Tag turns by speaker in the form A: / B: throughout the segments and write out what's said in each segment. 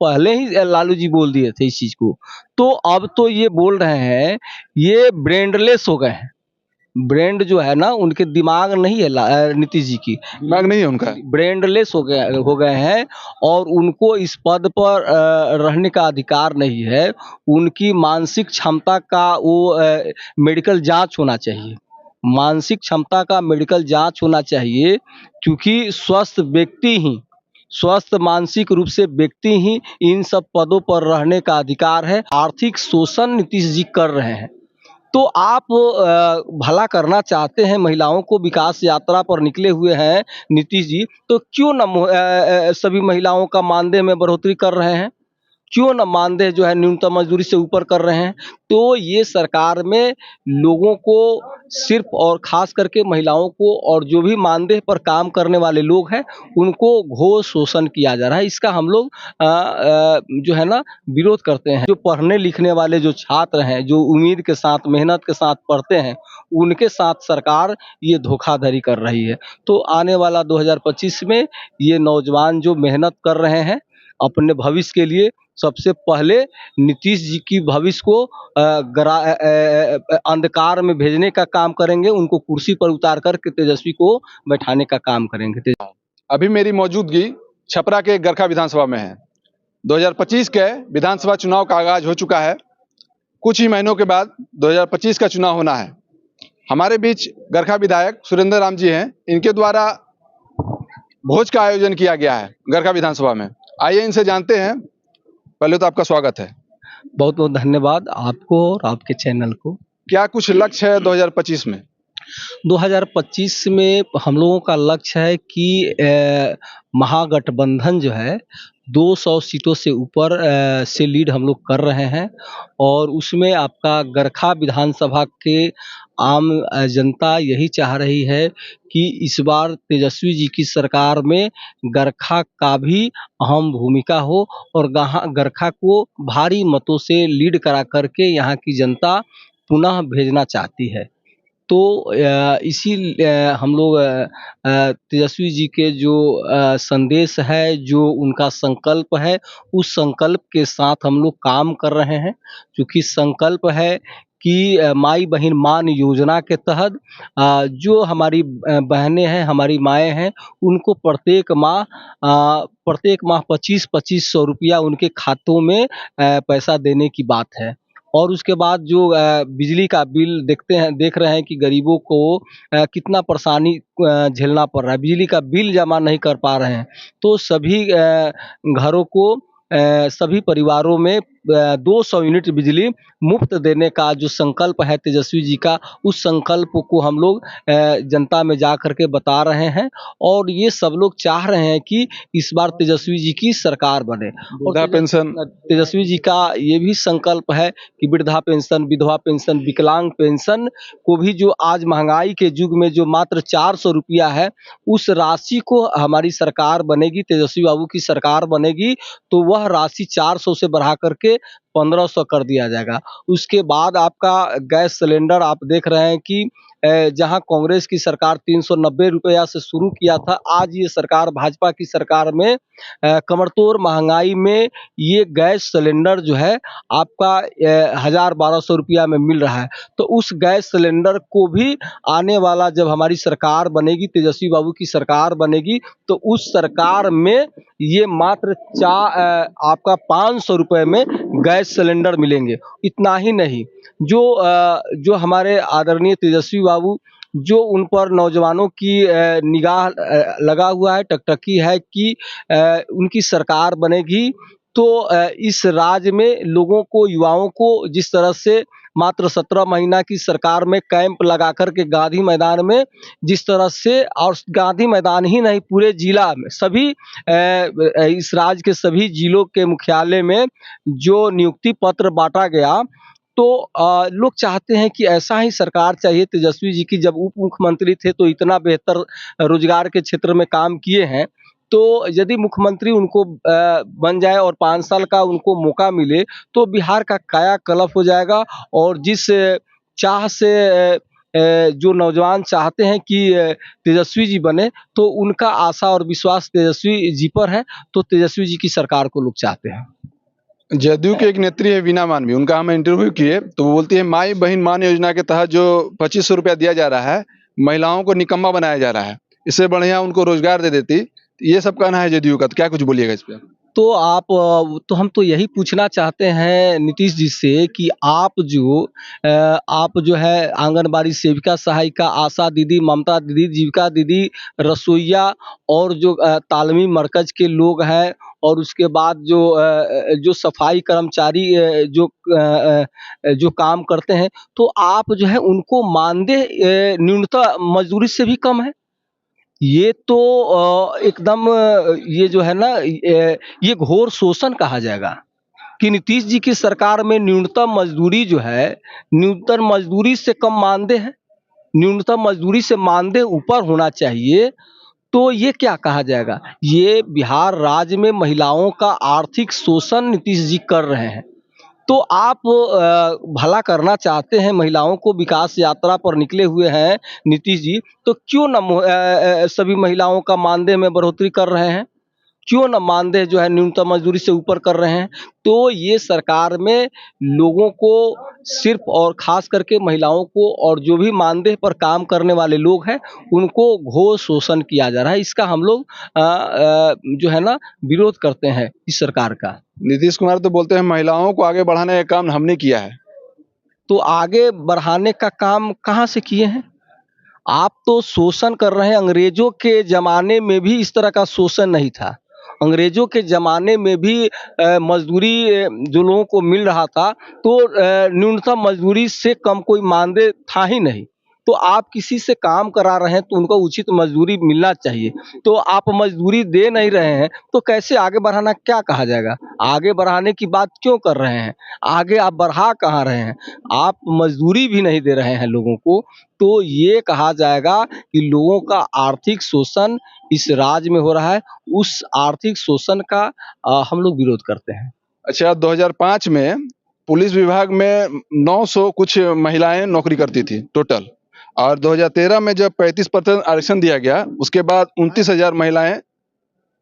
A: पहले ही लालू जी बोल दिए थे इस चीज़ को। तो अब तो ये बोल रहे हैं, ये ब्रेनलेस हो गए हैं। ब्रेन जो है ना, उनके दिमाग नहीं है नीतीश जी की,
B: दिमाग नहीं है उनका।
A: ब्रेनलेस हो गए हैं और उनको इस पद पर रहने का अधिकार नहीं है। उनकी मानसिक क्षमता का वो मेडिकल जांच होना चाहिए। मानसिक क्षमता का मेडिकल जांच होना चाहिए, क्योंकि स्वस्थ मानसिक रूप से व्यक्ति ही इन सब पदों पर रहने का अधिकार है। आर्थिक शोषण नीतीश जी कर रहे हैं। तो आप भला करना चाहते हैं, महिलाओं को विकास यात्रा पर निकले हुए हैं नीतीश जी, तो क्यों न सभी महिलाओं का मानदेय में बढ़ोतरी कर रहे हैं? क्यों न मानदेय जो है न्यूनतम मजदूरी से ऊपर कर रहे हैं? तो ये सरकार में लोगों को सिर्फ और ख़ास करके महिलाओं को और जो भी मानदेय पर काम करने वाले लोग हैं, उनको घोर शोषण किया जा रहा है। इसका हम लोग जो है ना विरोध करते हैं। जो पढ़ने लिखने वाले जो छात्र हैं, जो उम्मीद के साथ, मेहनत के साथ पढ़ते हैं, उनके साथ सरकार ये धोखाधड़ी कर रही है। तो आने वाला 2025 में ये नौजवान जो मेहनत कर रहे हैं अपने भविष्य के लिए, सबसे पहले नीतीश जी की भविष्य को अंधकार में भेजने का काम करेंगे, उनको कुर्सी पर उतार कर के तेजस्वी को बैठाने का काम करेंगे।
B: अभी मेरी मौजूदगी छपरा के गरखा विधानसभा में है। 2025 के विधानसभा चुनाव का आगाज हो चुका है। कुछ ही महीनों के बाद 2025 का चुनाव होना है। हमारे बीच गरखा विधायक सुरेंद्र राम जी हैं। इनके द्वारा भोज का आयोजन किया गया है गरखा विधानसभा में। आइए इनसे जानते हैं। पहले तो आपका स्वागत है।
A: बहुत बहुत धन्यवाद आपको और आपके चैनल को।
B: क्या कुछ लक्ष्य है 2025 में?
A: 2025 में हम लोगों का लक्ष्य है कि महागठबंधन जो है 200 सीटों से ऊपर से लीड हम लोग कर रहे हैं और उसमें आपका गरखा विधानसभा के आम जनता यही चाह रही है कि इस बार तेजस्वी जी की सरकार में गरखा का भी अहम भूमिका हो और गरखा को भारी मतों से लीड करा करके यहाँ की जनता पुनः भेजना चाहती है। तो हम लोग तेजस्वी जी के जो संदेश है, जो उनका संकल्प है, उस संकल्प के साथ हम लोग काम कर रहे हैं। क्योंकि संकल्प है कि माई बहिन मान योजना के तहत जो हमारी बहनें हैं, हमारी माएँ हैं, उनको प्रत्येक माह 25-2500 रुपया उनके खातों में पैसा देने की बात है। और उसके बाद जो बिजली का बिल देख रहे हैं कि गरीबों को कितना परेशानी झेलना पड़ रहा है, बिजली का बिल जमा नहीं कर पा रहे हैं। तो सभी घरों को सभी परिवारों में 200 यूनिट बिजली मुफ्त देने का जो संकल्प है तेजस्वी जी का, उस संकल्प को हम लोग जनता में जा कर के बता रहे हैं और ये सब लोग चाह रहे हैं कि इस बार तेजस्वी जी की सरकार बने।
B: वृद्धा पेंशन,
A: तेजस्वी जी का ये भी संकल्प है कि वृद्धा पेंशन, विधवा पेंशन, विकलांग पेंशन को भी जो आज महंगाई के युग में जो मात्र 400 रुपया है, उस राशि को हमारी सरकार बनेगी, तेजस्वी बाबू की सरकार बनेगी, तो वह राशि 400 से बढ़ा करके 1500 कर दिया जाएगा। उसके बाद आपका गैस सिलेंडर आप देख रहे हैं कि जहां कांग्रेस की सरकार 390 रुपया से शुरू किया था, आज ये सरकार भाजपा की सरकार में कमरतोड़ महंगाई में ये गैस सिलेंडर जो है आपका 1000-1200 रुपया में मिल रहा है। तो उस गैस सिलेंडर को भी आने वाला जब हमारी सरकार बनेगी, तेजस्वी बाबू की सरकार बनेगी, तो उस सरकार में ये मात्र आपका 500 रुपये में गैस सिलेंडर मिलेंगे। इतना ही नहीं, जो हमारे आदरणीय तेजस्वी बाबू, जो उन पर नौजवानों की निगाह लगा हुआ है, टकटकी है कि उनकी सरकार बनेगी तो इस राज्य में लोगों को, युवाओं को जिस तरह से मात्र 17 महीना की सरकार में कैंप लगा कर के गांधी मैदान में जिस तरह से, और गांधी मैदान ही नहीं पूरे जिला में सभी इस राज्य के सभी जिलों के मुख्यालय में जो नियुक्ति पत्र बांटा गया, तो लोग चाहते हैं कि ऐसा ही सरकार चाहिए तेजस्वी जी की। जब उप मुख्यमंत्री थे तो इतना बेहतर रोजगार के क्षेत्र में काम किए हैं, तो यदि मुख्यमंत्री उनको बन जाए और 5 साल का उनको मौका मिले तो बिहार का कायाकल्प हो जाएगा। और जिस चाह से जो नौजवान चाहते हैं कि तेजस्वी जी बने, तो उनका आशा और विश्वास तेजस्वी जी पर है, तो तेजस्वी जी की सरकार को लोग चाहते हैं।
B: जदयू के एक नेत्री है वीना मानवी, उनका हम इंटरव्यू किए तो वो बोलती है माई बहन मान योजना के तहत जो 2500 रुपया दिया जा रहा है, महिलाओं को निकम्मा बनाया जा रहा है, इससे बढ़िया उनको रोजगार दे देती। ये सब कहना है जदयू का, तो क्या कुछ बोलिएगा इस पे?
A: तो तो हम तो यही पूछना चाहते हैं नीतीश जी से कि आप जो है आंगनबाड़ी सेविका, सहायिका, आशा दीदी, ममता दीदी, जीविका दीदी, रसोइया और जो तालमी मरकज के लोग हैं, और उसके बाद जो सफाई कर्मचारी जो काम करते हैं, तो आप जो है उनको मानदेय न्यूनतम मजदूरी से भी कम है। ये तो एकदम ये जो है ना, ये घोर शोषण कहा जाएगा कि नीतीश जी की सरकार में न्यूनतम मजदूरी जो है, न्यूनतम मजदूरी से कम मानदेय है, न्यूनतम मजदूरी से मानदेय ऊपर होना चाहिए। तो ये क्या कहा जाएगा? ये बिहार राज्य में महिलाओं का आर्थिक शोषण नीतीश जी कर रहे हैं। तो आप भला करना चाहते हैं, महिलाओं को विकास यात्रा पर निकले हुए हैं नीतीश जी, तो क्यों ना सभी महिलाओं का मानदेय में बढ़ोतरी कर रहे हैं? क्यों ना मानदेय जो है न्यूनतम मजदूरी से ऊपर कर रहे हैं? तो ये सरकार में लोगों को सिर्फ और ख़ास करके महिलाओं को और जो भी मानदेय पर काम करने वाले लोग हैं, उनको घोर शोषण किया जा रहा है। इसका हम लोग जो है ना विरोध करते हैं इस सरकार का।
B: नीतीश कुमार तो बोलते हैं महिलाओं को आगे बढ़ाने का काम हमने किया है।
A: तो आगे बढ़ाने का काम कहाँ से किए हैं? आप तो शोषण कर रहे हैं। अंग्रेजों के ज़माने में भी इस तरह का शोषण नहीं था। अंग्रेजों के ज़माने में भी मज़दूरी जो लोगों को मिल रहा था, तो न्यूनतम मज़दूरी से कम कोई मानदेय था ही नहीं। तो आप किसी से काम करा रहे हैं तो उनको उचित मज़दूरी मिलना चाहिए। तो आप मज़दूरी दे नहीं रहे हैं, तो कैसे आगे बढ़ाना क्या कहा जाएगा? आगे बढ़ाने की बात क्यों कर रहे हैं? आगे आप बढ़ा कहाँ रहे हैं? आप मज़दूरी भी नहीं दे रहे हैं लोगों को, तो ये कहा जाएगा कि लोगों का आर्थिक शोषण इस राज्य में हो रहा है। उस आर्थिक शोषण का हम लोग विरोध करते हैं।
B: अच्छा, 2005 में पुलिस विभाग में 900 कुछ महिलाएं नौकरी करती थी टोटल, और 2013 में जब 35% आरक्षण दिया गया, उसके बाद 29,000 महिलाएं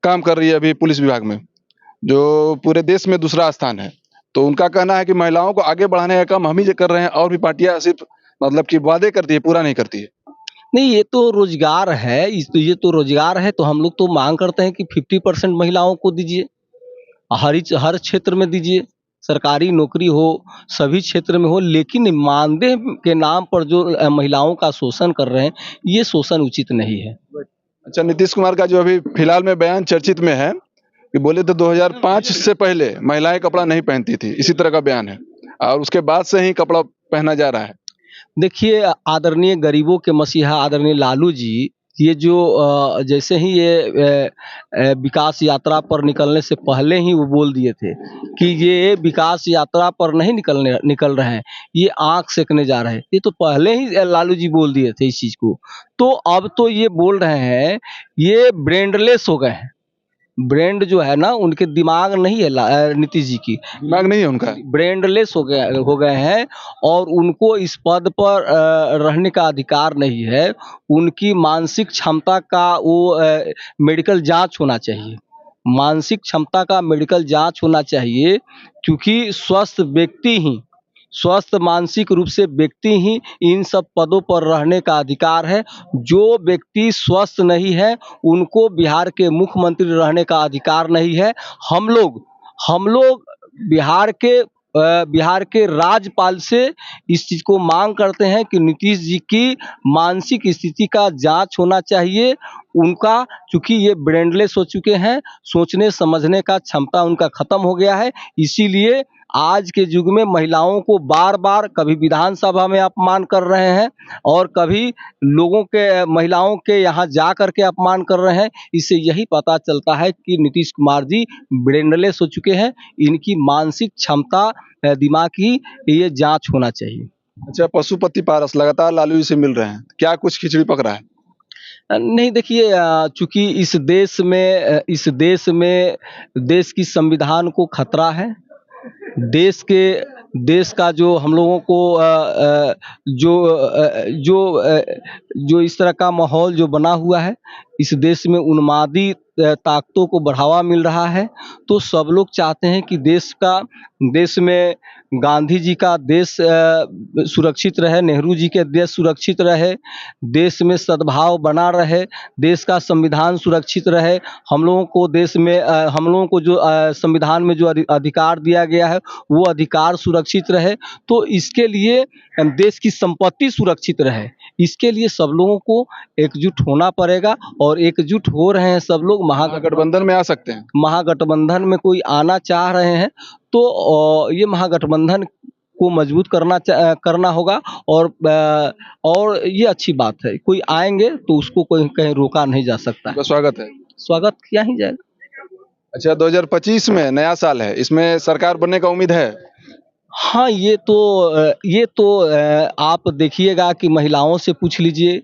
B: काम कर रही है अभी पुलिस विभाग में, जो पूरे देश में दूसरा स्थान है। तो उनका कहना है कि महिलाओं को आगे बढ़ाने का काम हम ही कर रहे हैं, और भी पार्टियां सिर्फ मतलब कि वादे करती है, पूरा नहीं करती है।
A: नहीं, ये तो रोज़गार है, ये तो रोज़गार है, तो हम लोग तो माँग करते हैं कि 50% महिलाओं को दीजिए। हर क्षेत्र में दीजिए, सरकारी नौकरी हो, सभी क्षेत्र में हो, लेकिन मानदेय के नाम पर जो महिलाओं का शोषण कर रहे हैं, ये शोषण उचित नहीं है।
B: अच्छा, नीतीश कुमार का जो अभी फिलहाल में बयान चर्चित में है कि बोले तो 2005 से पहले महिलाएं कपड़ा नहीं पहनती थी, इसी तरह का बयान है, और उसके बाद से ही कपड़ा पहना जा रहा है।
A: देखिए, आदरणीय गरीबों के मसीहा आदरणीय लालू जी, ये जो जैसे ही विकास यात्रा पर निकलने से पहले ही वो बोल दिए थे कि ये विकास यात्रा पर नहीं निकल रहे हैं, ये आँख सेकने जा रहे हैं। ये तो पहले ही लालू जी बोल दिए थे इस चीज़ को। तो अब तो ये बोल रहे हैं, ये ब्रेनलेस हो गए हैं। ब्रेन जो है ना, उनके दिमाग नहीं है नीतीश जी की,
B: दिमाग नहीं है उनका।
A: ब्रेनलेस हो गए हैं, और उनको इस पद पर रहने का अधिकार नहीं है। उनकी मानसिक क्षमता का मेडिकल जांच होना चाहिए। मानसिक क्षमता का मेडिकल जांच होना चाहिए, क्योंकि स्वस्थ मानसिक रूप से व्यक्ति ही इन सब पदों पर रहने का अधिकार है। जो व्यक्ति स्वस्थ नहीं है, उनको बिहार के मुख्यमंत्री रहने का अधिकार नहीं है। हम लोग बिहार के राज्यपाल से इस चीज़ को मांग करते हैं कि नीतीश जी की मानसिक स्थिति का जांच होना चाहिए। उनका, चूँकि ये ब्रेनलेस हो चुके हैं, सोचने समझने का क्षमता उनका खत्म हो गया है। इसीलिए आज के युग में महिलाओं को बार-बार कभी विधानसभा में अपमान कर रहे हैं, और कभी महिलाओं के यहाँ जा कर के अपमान कर रहे हैं। इससे यही पता चलता है कि नीतीश कुमार जी ब्रेनलेस हो चुके हैं। इनकी मानसिक क्षमता, दिमाग की ये जांच होना चाहिए।
B: अच्छा, पशुपति पारस लगातार लालू जी से मिल रहे हैं, क्या कुछ खिचड़ी पक रहा है?
A: नहीं, देखिए, चूँकि इस देश की संविधान को खतरा है। देश के देश का जो हम लोगों को जो इस तरह का माहौल जो बना हुआ है, इस देश में उन्मादी ताकतों को बढ़ावा मिल रहा है। तो सब लोग चाहते हैं कि देश में गांधी जी का देश सुरक्षित रहे, नेहरू जी के देश सुरक्षित रहे, देश में सद्भाव बना रहे, देश का संविधान सुरक्षित रहे। हम लोगों को देश में हम लोगों को जो संविधान में जो अधिकार दिया गया है, वो अधिकार सुरक्षित रहे। तो इसके लिए देश की संपत्ति सुरक्षित रहे, इसके लिए सब लोगों को एकजुट होना पड़ेगा। और एकजुट हो रहे हैं सब लोग।
B: महागठबंधन में आ सकते हैं।
A: महागठबंधन में कोई आना चाह रहे हैं तो ये महागठबंधन को मजबूत करना होगा। और ये अच्छी बात है, कोई आएंगे तो उसको कोई कहीं रोका नहीं जा सकता है।
B: तो स्वागत है।
A: स्वागत किया ही जाएगा।
B: अच्छा, 2025 में नया साल है, इसमें सरकार बनने का उम्मीद है?
A: हाँ, ये तो आप देखिएगा कि महिलाओं से पूछ लीजिए,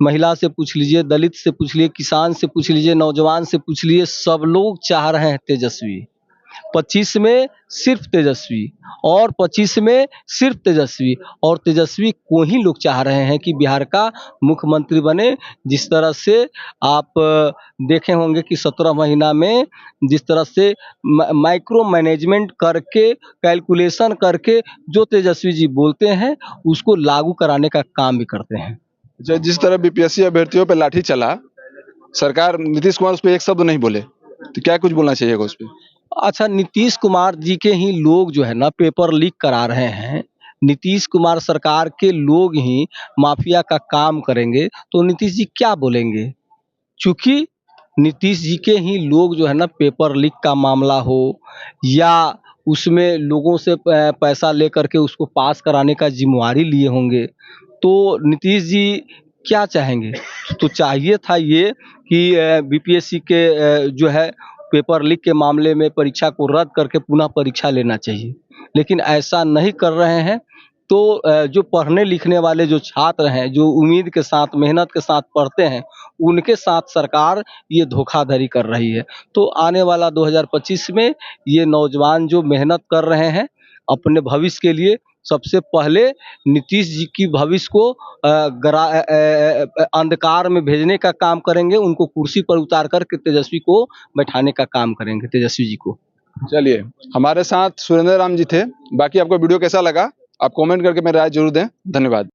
A: महिला से पूछ लीजिए, दलित से पूछ लीजिए, किसान से पूछ लीजिए, नौजवान से पूछ लीजिए, सब लोग चाह रहे हैं तेजस्वी। 25 में सिर्फ तेजस्वी, और 25 में सिर्फ तेजस्वी, और तेजस्वी को ही लोग चाह रहे हैं कि बिहार का मुख्यमंत्री बने। जिस तरह से आप देखे होंगे कि 17 महीना में जिस तरह से माइक्रो मैनेजमेंट करके, कैलकुलेशन करके जो तेजस्वी जी बोलते हैं, उसको लागू कराने का काम भी करते हैं।
B: जिस तरह बीपीएससी अभ्यर्थियों पे लाठी चला, सरकार नीतीश कुमार उस पर एक शब्द नहीं बोले, तो क्या कुछ बोलना चाहिए उस पर?
A: अच्छा, नीतीश कुमार जी के ही लोग जो है ना पेपर लीक करा रहे हैं। नीतीश कुमार सरकार के लोग ही माफिया का काम करेंगे तो नीतीश जी क्या बोलेंगे? चूंकि नीतीश जी के ही लोग जो है ना पेपर लीक का मामला हो या उसमें लोगों से पैसा लेकर के उसको पास कराने का जिम्मेवारी लिए होंगे, तो नीतीश जी क्या चाहेंगे? तो चाहिए था ये कि बीपीएससी के जो है पेपर लीक के मामले में परीक्षा को रद्द करके पुनः परीक्षा लेना चाहिए, लेकिन ऐसा नहीं कर रहे हैं। तो जो पढ़ने लिखने वाले जो छात्र हैं, जो उम्मीद के साथ, मेहनत के साथ पढ़ते हैं, उनके साथ सरकार ये धोखाधड़ी कर रही है। तो आने वाला 2025 में ये नौजवान जो मेहनत कर रहे हैं अपने भविष्य के लिए, सबसे पहले नीतीश जी की भविष्य को अंधकार में भेजने का काम करेंगे, उनको कुर्सी पर उतार कर के तेजस्वी को बैठाने का काम करेंगे, तेजस्वी जी को।
B: चलिए, हमारे साथ सुरेंद्र राम जी थे। बाकी आपको वीडियो कैसा लगा आप कमेंट करके मेरी राय जरूर दें। धन्यवाद।